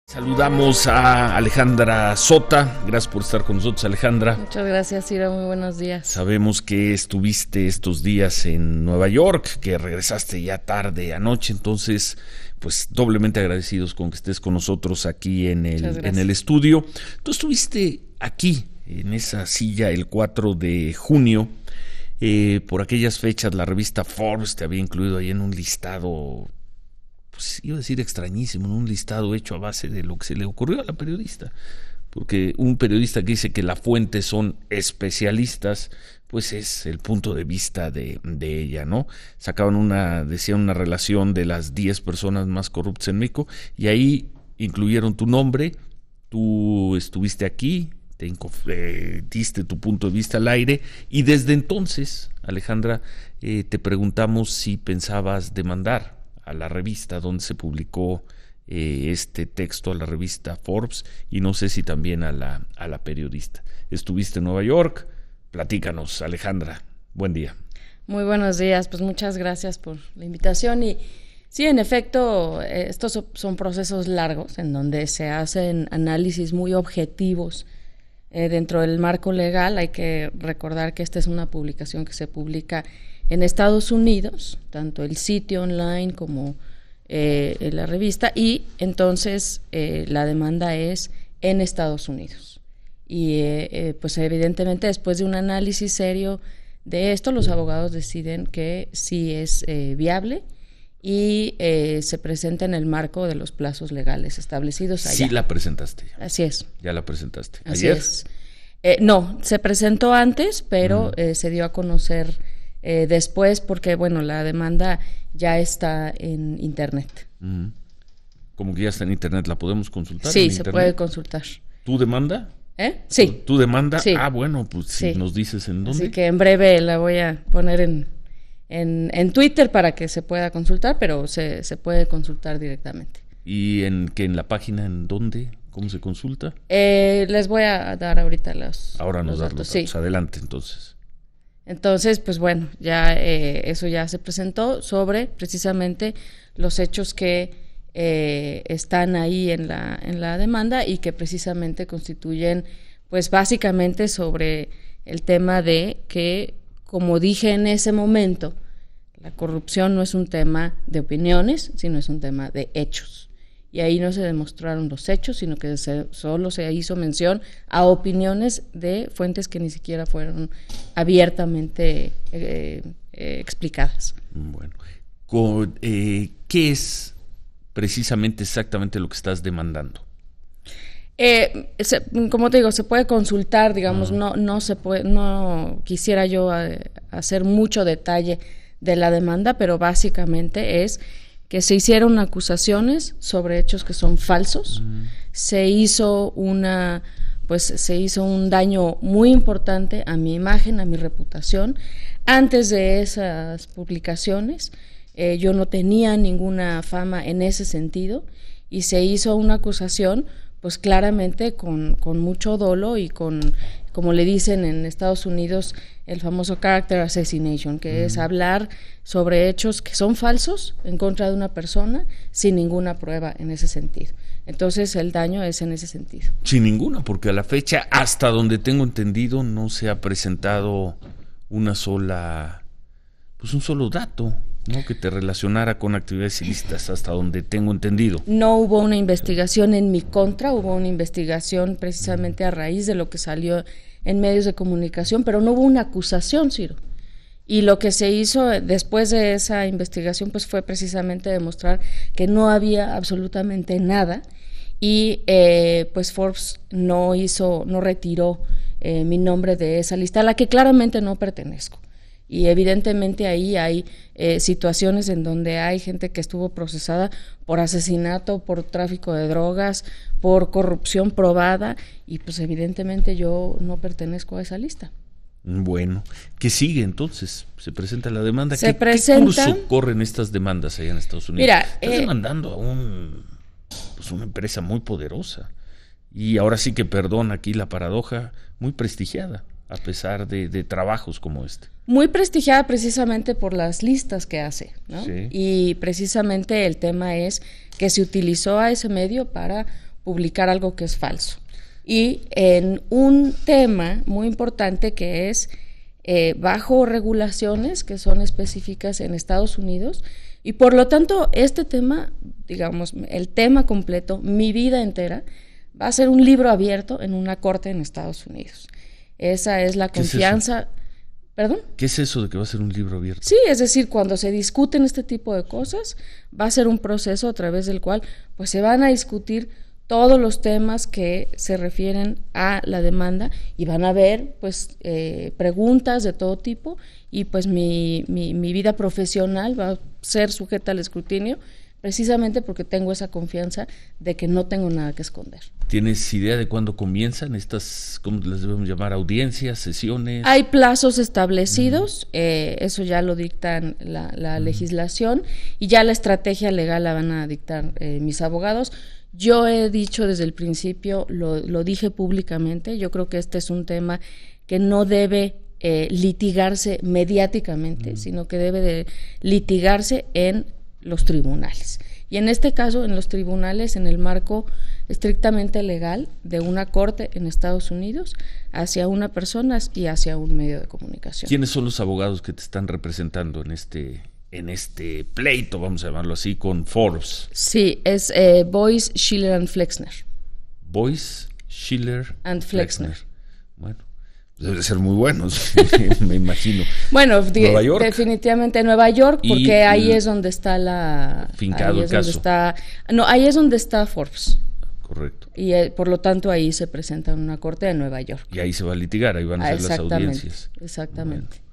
Saludamos a Alejandra Sota. Gracias por estar con nosotros, Alejandra. Muchas gracias, Ciro. Muy buenos días. Sabemos que estuviste estos días en Nueva York, que regresaste ya tarde anoche, entonces pues doblemente agradecidos con que estés con nosotros aquí en el estudio. Tú estuviste aquí, en esa silla, el 4 de junio. Por aquellas fechas la revista Forbes te había incluido ahí en un listado, pues iba a decir extrañísimo, en un listado hecho a base de lo que se le ocurrió a la periodista, porque un periodista que dice que la fuente son especialistas, pues es el punto de vista de ella, ¿no? Decían una relación de las 10 personas más corruptas en México, y ahí incluyeron tu nombre. Tú estuviste aquí, diste tu punto de vista al aire, y desde entonces, Alejandra, te preguntamos si pensabas demandar a la revista donde se publicó este texto, a la revista Forbes, y no sé si también a la periodista. Estuviste en Nueva York, platícanos, Alejandra, buen día. Muy buenos días, pues muchas gracias por la invitación. Y sí, en efecto, estos son procesos largos en donde se hacen análisis muy objetivos dentro del marco legal. Hay que recordar que esta es una publicación que se publica en Estados Unidos, tanto el sitio online como la revista, y entonces la demanda es en Estados Unidos. Y pues evidentemente después de un análisis serio de esto, los abogados deciden que sí es viable y se presenta en el marco de los plazos legales establecidos allá. Sí la presentaste. Así es. Ya la presentaste. Así ¿Ayer? es. No, se presentó antes, pero se dio a conocer después porque, bueno, la demanda ya está en internet. Como que ya está en internet, ¿la podemos consultar? Sí, se puede consultar. ¿Tu demanda? Sí. ¿Tu demanda? Sí. Ah, bueno, pues si nos dices en dónde. Así que en breve la voy a poner en Twitter para que se pueda consultar, pero se puede consultar directamente. ¿Y en la página en dónde? ¿Cómo se consulta? Les voy a dar ahorita Ahora nos das datos. los datos. Sí. Adelante, entonces. Entonces, pues bueno, ya eso ya se presentó sobre precisamente los hechos que están ahí en la demanda y que precisamente constituyen, pues básicamente sobre el tema de que, como dije en ese momento, la corrupción no es un tema de opiniones, sino es un tema de hechos. Y ahí no se demostraron los hechos, sino que solo se hizo mención a opiniones de fuentes que ni siquiera fueron abiertamente explicadas. Bueno, ¿qué es precisamente exactamente lo que estás demandando? Como te digo, se puede consultar, digamos, no quisiera yo hacer mucho detalle de la demanda, pero básicamente es que se hicieron acusaciones sobre hechos que son falsos. Se hizo un daño muy importante a mi imagen, a mi reputación. Antes de esas publicaciones, yo no tenía ninguna fama en ese sentido, y se hizo una acusación pues claramente con mucho dolo y con, como le dicen en Estados Unidos, el famoso character assassination, que es hablar sobre hechos que son falsos en contra de una persona sin ninguna prueba en ese sentido. Entonces el daño es en ese sentido. Sin ninguna, porque a la fecha, hasta donde tengo entendido, no se ha presentado un solo dato, ¿no?, que te relacionara con actividades ilícitas, hasta donde tengo entendido. No hubo una investigación en mi contra, hubo una investigación precisamente a raíz de lo que salió en medios de comunicación, pero no hubo una acusación, Ciro. Y lo que se hizo después de esa investigación pues fue precisamente demostrar que no había absolutamente nada, y pues Forbes no retiró mi nombre de esa lista, a la que claramente no pertenezco. Y evidentemente ahí hay situaciones en donde hay gente que estuvo procesada por asesinato, por tráfico de drogas, por corrupción probada, y pues evidentemente yo no pertenezco a esa lista. Bueno, ¿qué sigue entonces? ¿Se presenta la demanda? ¿Qué curso corren estas demandas allá en Estados Unidos? Mira, estás demandando a una empresa muy poderosa, y ahora sí que, perdón aquí la paradoja, muy prestigiada, a pesar de trabajos como este. Muy prestigiada precisamente por las listas que hace, ¿no? Sí. Y precisamente el tema es que se utilizó a ese medio para publicar algo que es falso. Y en un tema muy importante que es bajo regulaciones que son específicas en Estados Unidos, y por lo tanto este tema, digamos, el tema completo, mi vida entera, va a ser un libro abierto en una corte en Estados Unidos. Esa es la confianza. ¿Es ¿Perdón? ¿Qué es eso de que va a ser un libro abierto? Sí, es decir, cuando se discuten este tipo de cosas, va a ser un proceso a través del cual pues se van a discutir todos los temas que se refieren a la demanda y van a haber pues preguntas de todo tipo y pues mi vida profesional va a ser sujeta al escrutinio precisamente porque tengo esa confianza de que no tengo nada que esconder. ¿Tienes idea de cuándo comienzan estas, cómo les debemos llamar, audiencias, sesiones? Hay plazos establecidos, eso ya lo dictan la legislación y ya la estrategia legal la van a dictar mis abogados. Yo he dicho desde el principio, lo dije públicamente, yo creo que este es un tema que no debe litigarse mediáticamente, sino que debe de litigarse en los tribunales. Y en este caso, en los tribunales, en el marco estrictamente legal de una corte en Estados Unidos, hacia una persona y hacia un medio de comunicación. ¿Quiénes son los abogados que te están representando en este pleito, vamos a llamarlo así, con Forbes? Sí, es Boyce, Schiller and Flexner. Boyce, Schiller and Flexner. Bueno, deben ser muy buenos, me imagino. Bueno, Nueva York. Definitivamente Nueva York, porque ahí es donde está fincado el caso. Ahí es donde está Forbes. Correcto. Y por lo tanto ahí se presenta en una corte de Nueva York. Y ahí se va a litigar, ahí van a ser las audiencias. Exactamente. Bueno.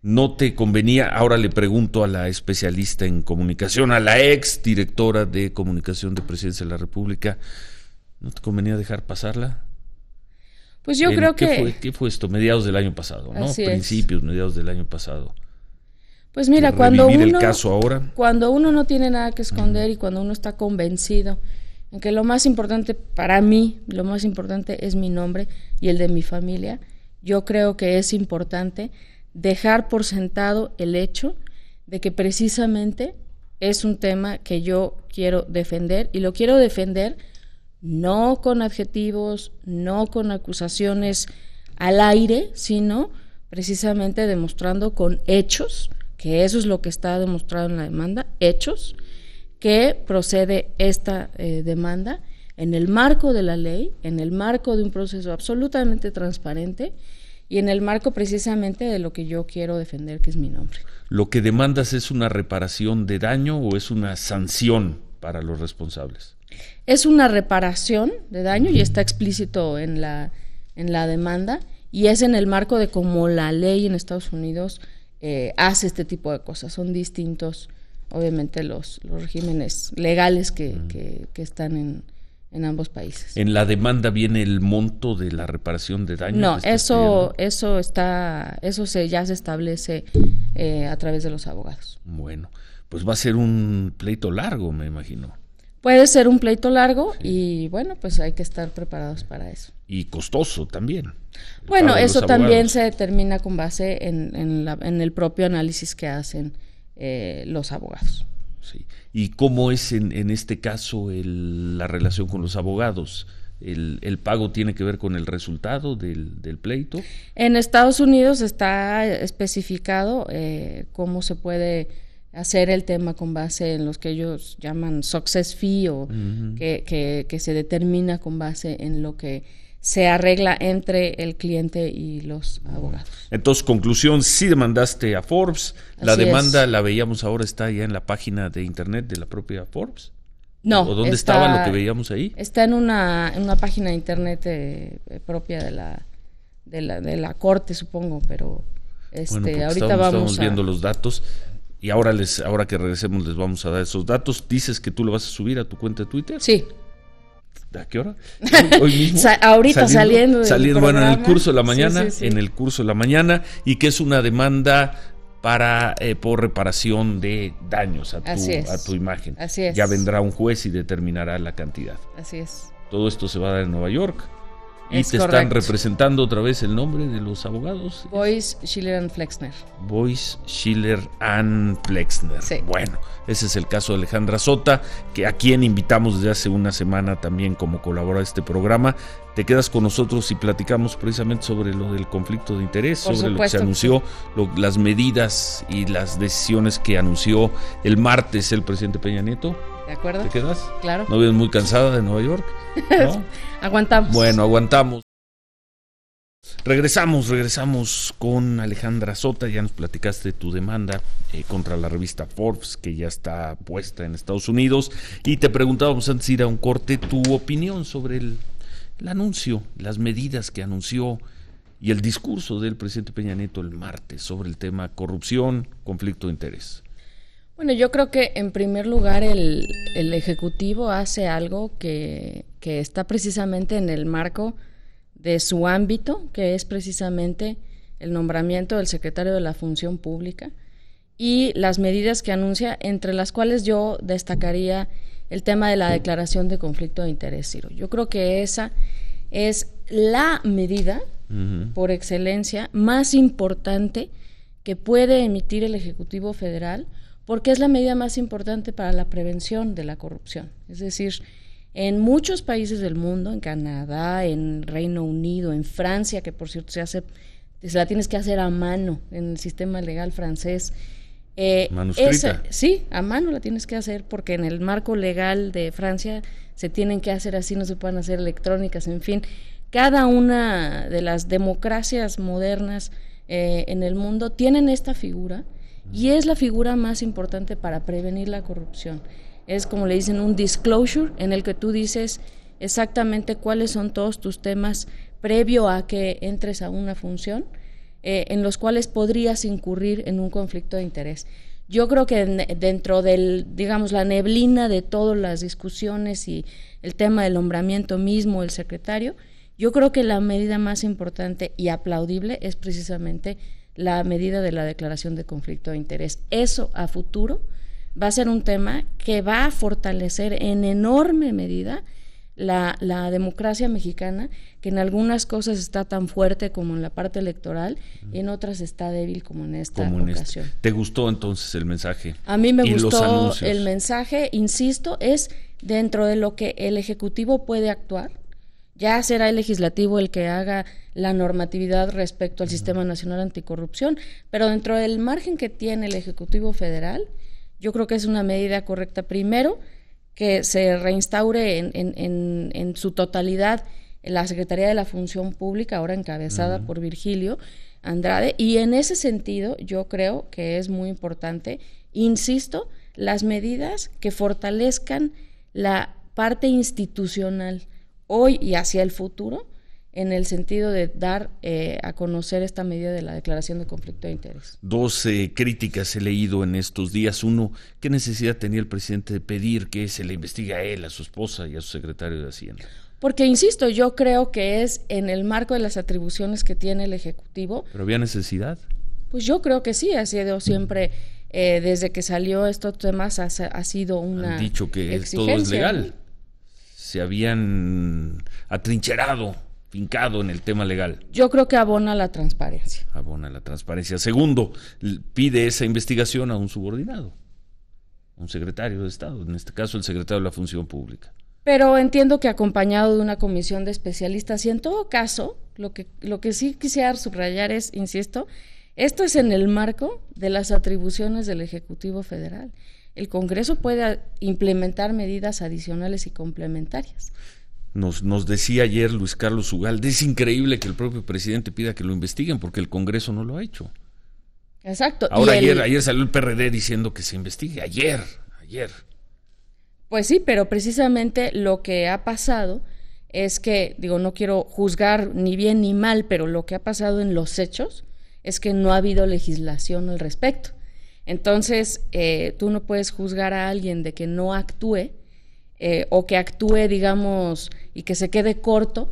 ¿No te convenía? Ahora le pregunto a la especialista en comunicación, a la ex directora de comunicación de Presidencia de la República, ¿no te convenía dejar pasarla? Pues yo creo que... ¿Qué fue esto? Mediados del año pasado, ¿no? Mediados del año pasado. Pues mira, cuando el caso ahora. Cuando uno no tiene nada que esconder y cuando uno está convencido en que lo más importante para mí, lo más importante es mi nombre y el de mi familia, yo creo que es importante dejar por sentado el hecho de que precisamente es un tema que yo quiero defender y lo quiero defender no con adjetivos, no con acusaciones al aire, sino precisamente demostrando con hechos, que eso es lo que está demostrado en la demanda, hechos, que procede esta demanda en el marco de la ley, en el marco de un proceso absolutamente transparente y en el marco precisamente de lo que yo quiero defender, que es mi nombre. ¿Lo que demandas es una reparación de daño o es una sanción para los responsables? Es una reparación de daño y está explícito en la demanda y es en el marco de cómo la ley en Estados Unidos hace este tipo de cosas. Son distintos, obviamente, los regímenes legales que están en ambos países. ¿En la demanda viene el monto de la reparación de daño? No, eso ya se establece a través de los abogados. Bueno, pues va a ser un pleito largo, me imagino. Puede ser un pleito largo y bueno, pues hay que estar preparados para eso. Y costoso también. Bueno, eso también se determina con base en el propio análisis que hacen los abogados. Sí. ¿Y cómo es en este caso la relación con los abogados? ¿El pago tiene que ver con el resultado del pleito? En Estados Unidos está especificado cómo se puede hacer el tema con base en los que ellos llaman success fee o que se determina con base en lo que se arregla entre el cliente y los abogados. Entonces, conclusión, sí demandaste a Forbes. La demanda la veíamos ahora, está ya en la página de internet de la propia Forbes. No. ¿O dónde estaba lo que veíamos ahí? Está en una página de internet propia de la corte, supongo, pero ahorita estamos viendo los datos. Y ahora que regresemos les vamos a dar esos datos. ¿Dices que tú lo vas a subir a tu cuenta de Twitter? Sí. ¿A qué hora? Hoy mismo. Ahorita saliendo bueno, en el curso de la mañana, sí. En el curso de la mañana, y que es una demanda por reparación de daños a tu imagen. Así es. Ya vendrá un juez y determinará la cantidad. Así es. Todo esto se va a dar en Nueva York. ¿Y te están representando otra vez el nombre de los abogados? Boyce, Schiller & Flexner. Boyce, Schiller & Flexner. Sí. Bueno, ese es el caso de Alejandra Sota, a quien invitamos desde hace una semana también como colaboradora de este programa. Te quedas con nosotros y platicamos precisamente sobre lo del conflicto de interés, sobre lo que se anunció, las medidas y las decisiones que anunció el martes el presidente Peña Nieto. ¿De acuerdo? ¿Te quedas? Claro. ¿No vienes muy cansada de Nueva York? ¿No? Aguantamos. Bueno, aguantamos. Regresamos con Alejandra Sota. Ya nos platicaste de tu demanda contra la revista Forbes, que ya está puesta en Estados Unidos, y te preguntábamos antes de ir a un corte tu opinión sobre el anuncio, las medidas que anunció y el discurso del presidente Peña Nieto el martes sobre el tema corrupción, conflicto de interés. Bueno, yo creo que en primer lugar el Ejecutivo hace algo que está precisamente en el marco de su ámbito, que es precisamente el nombramiento del secretario de la Función Pública y las medidas que anuncia, entre las cuales yo destacaría el tema de la declaración de conflicto de interés, Ciro. Yo creo que esa es la medida por excelencia más importante que puede emitir el Ejecutivo Federal, porque es la medida más importante para la prevención de la corrupción. Es decir, en muchos países del mundo, en Canadá, en Reino Unido, en Francia, que por cierto se la tienes que hacer a mano en el sistema legal francés. ¿Manuscrita? Sí, a mano la tienes que hacer, porque en el marco legal de Francia se tienen que hacer así, no se pueden hacer electrónicas, en fin. Cada una de las democracias modernas en el mundo tienen esta figura, y es la figura más importante para prevenir la corrupción. Es, como le dicen, un disclosure en el que tú dices exactamente cuáles son todos tus temas previo a que entres a una función, en los cuales podrías incurrir en un conflicto de interés. Yo creo que dentro digamos, la neblina de todas las discusiones y el tema del nombramiento mismo del secretario, yo creo que la medida más importante y aplaudible es precisamente la medida de la declaración de conflicto de interés. Eso a futuro va a ser un tema que va a fortalecer en enorme medida la democracia mexicana, que en algunas cosas está tan fuerte como en la parte electoral y en otras está débil como en esta ocasión. ¿Te gustó entonces el mensaje? A mí me gustó el mensaje, insisto, es dentro de lo que el Ejecutivo puede actuar. Ya será el legislativo el que haga la normatividad respecto al Sistema Nacional Anticorrupción, pero dentro del margen que tiene el Ejecutivo Federal, yo creo que es una medida correcta. Primero, que se reinstaure en su totalidad la Secretaría de la Función Pública, ahora encabezada por Virgilio Andrade, y en ese sentido yo creo que es muy importante, insisto, las medidas que fortalezcan la parte institucional hoy y hacia el futuro, en el sentido de dar a conocer esta medida de la declaración de conflicto de interés. 12 críticas he leído en estos días. Uno, ¿qué necesidad tenía el presidente de pedir que se le investigue a él, a su esposa y a su secretario de Hacienda? Porque, insisto, yo creo que es en el marco de las atribuciones que tiene el Ejecutivo. ¿Pero había necesidad? Pues yo creo que sí, ha sido siempre, desde que salió estos temas, ha sido una Han dicho que exigencia, todo es legal. ¿no? Se habían atrincherado, fincado en el tema legal. Yo creo que abona la transparencia. Abona la transparencia. Segundo, pide esa investigación a un subordinado, un secretario de Estado, en este caso el secretario de la Función Pública. Pero entiendo que acompañado de una comisión de especialistas, y en todo caso, lo que sí quisiera subrayar es, insisto, esto es en el marco de las atribuciones del Ejecutivo Federal. El Congreso puede implementar medidas adicionales y complementarias. Nos decía ayer Luis Carlos Ugalde, es increíble que el propio presidente pida que lo investiguen porque el Congreso no lo ha hecho. Exacto. Ahora ayer salió el PRD diciendo que se investigue, ayer. Pues sí, pero precisamente lo que ha pasado es que, no quiero juzgar ni bien ni mal, pero lo que ha pasado en los hechos es que no ha habido legislación al respecto. Entonces, tú no puedes juzgar a alguien de que no actúe o que actúe, digamos, y que se quede corto,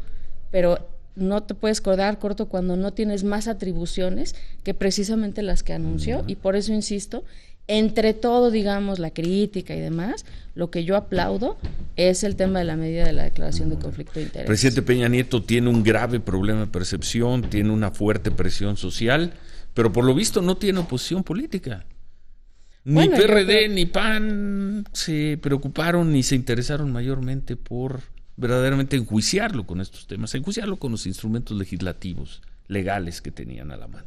pero no te puedes quedar corto cuando no tienes más atribuciones que precisamente las que anunció, y por eso insisto entre todo, digamos, la crítica y demás, lo que yo aplaudo es el tema de la medida de la declaración de conflicto de interés. El presidente Peña Nieto tiene un grave problema de percepción, tiene una fuerte presión social, pero por lo visto no tiene oposición política. Ni PRD ni PAN se preocuparon ni se interesaron mayormente por verdaderamente enjuiciarlo con estos temas, enjuiciarlo con los instrumentos legislativos, legales que tenían a la mano.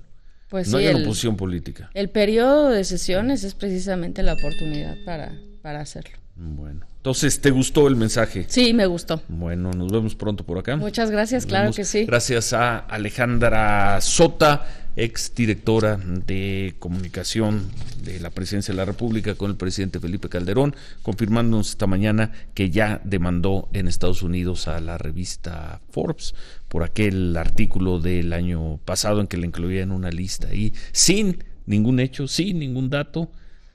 Pues no sí, hay una oposición política. El periodo de sesiones es precisamente la oportunidad para hacerlo. Bueno, entonces, ¿te gustó el mensaje? Sí, me gustó. Bueno, nos vemos pronto por acá. Muchas gracias, claro que sí. Gracias a Alejandra Sota, exdirectora de comunicación de la Presidencia de la República con el presidente Felipe Calderón, confirmándonos esta mañana que ya demandó en Estados Unidos a la revista Forbes por aquel artículo del año pasado en que le incluía en una lista ahí, sin ningún hecho, sin ningún dato,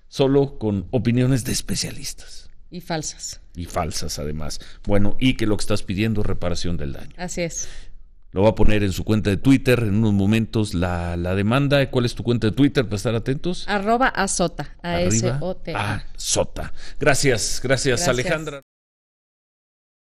solo con opiniones de especialistas. Y falsas. Y falsas, además. Bueno, y que lo que estás pidiendo es reparación del daño. Así es. Lo va a poner en su cuenta de Twitter en unos momentos la demanda. ¿Cuál es tu cuenta de Twitter para estar atentos? @asota, ASOTA. Sota. Gracias, Alejandra.